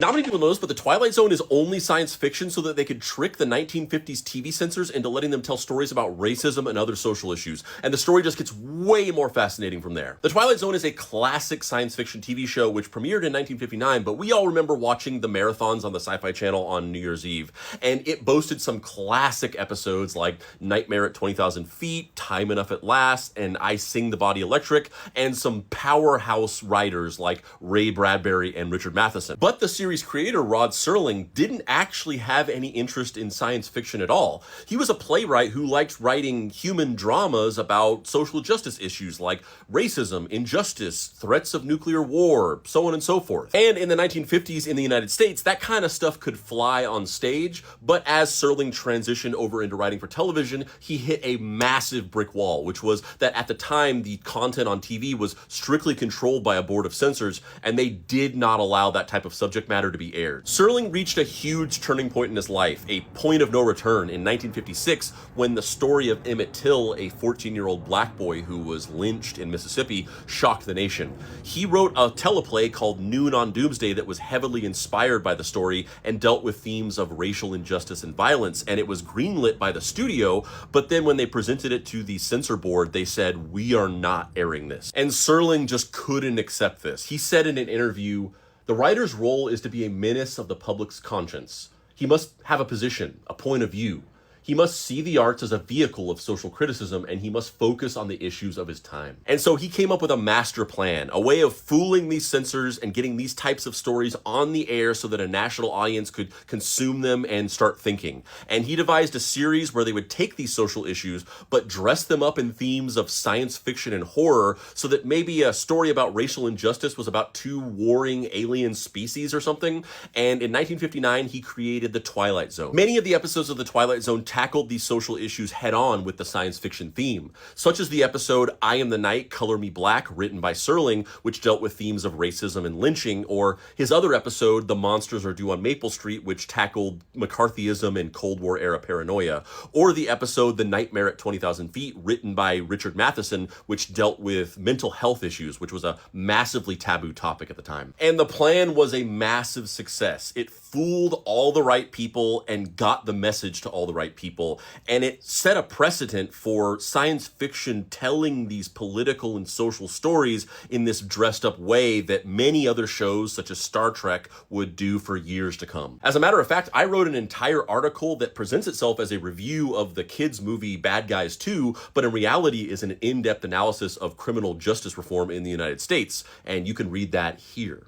Not many people know this, but the Twilight Zone is only science fiction so that they could trick the 1950s TV censors into letting them tell stories about racism and other social issues. And the story just gets way more fascinating from there. The Twilight Zone is a classic science fiction TV show which premiered in 1959, but we all remember watching the marathons on the Sci-Fi Channel on New Year's Eve. And it boasted some classic episodes like Nightmare at 20,000 Feet, Time Enough at Last, and I Sing the Body Electric, and some powerhouse writers like Ray Bradbury and Richard Matheson. But the series creator Rod Serling didn't actually have any interest in science fiction at all. He was a playwright who liked writing human dramas about social justice issues like racism, injustice, threats of nuclear war, so on and so forth. And in the 1950s in the United States, that kind of stuff could fly on stage, but as Serling transitioned over into writing for television, he hit a massive brick wall, which was that at the time, the content on TV was strictly controlled by a board of censors, and they did not allow that type of subject matter to be aired. Serling reached a huge turning point in his life, a point of no return in 1956 when the story of Emmett Till, a 14-year-old black boy who was lynched in Mississippi, shocked the nation. He wrote a teleplay called Noon on Doomsday that was heavily inspired by the story and dealt with themes of racial injustice and violence, and it was greenlit by the studio, but then when they presented it to the censor board, they said, "We are not airing this." And Serling just couldn't accept this. He said in an interview, "The writer's role is to be a menace of the public's conscience. He must have a position, a point of view. He must see the arts as a vehicle of social criticism, and he must focus on the issues of his time." And so he came up with a master plan, a way of fooling these censors and getting these types of stories on the air so that a national audience could consume them and start thinking. And he devised a series where they would take these social issues, but dress them up in themes of science fiction and horror so that maybe a story about racial injustice was about two warring alien species or something. And in 1959, he created the Twilight Zone. Many of the episodes of the Twilight Zone tackled these social issues head-on with the science fiction theme, such as the episode I Am the Night, Color Me Black, written by Serling, which dealt with themes of racism and lynching, or his other episode, The Monsters Are Due on Maple Street, which tackled McCarthyism and Cold War-era paranoia, or the episode The Nightmare at 20,000 Feet, written by Richard Matheson, which dealt with mental health issues, which was a massively taboo topic at the time. And the plan was a massive success. It fooled all the right people and got the message to all the right people, and it set a precedent for science fiction telling these political and social stories in this dressed up way that many other shows such as Star Trek would do for years to come. As a matter of fact, I wrote an entire article that presents itself as a review of the kids movie Bad Guys 2, but in reality is an in-depth analysis of criminal justice reform in the United States, and you can read that here.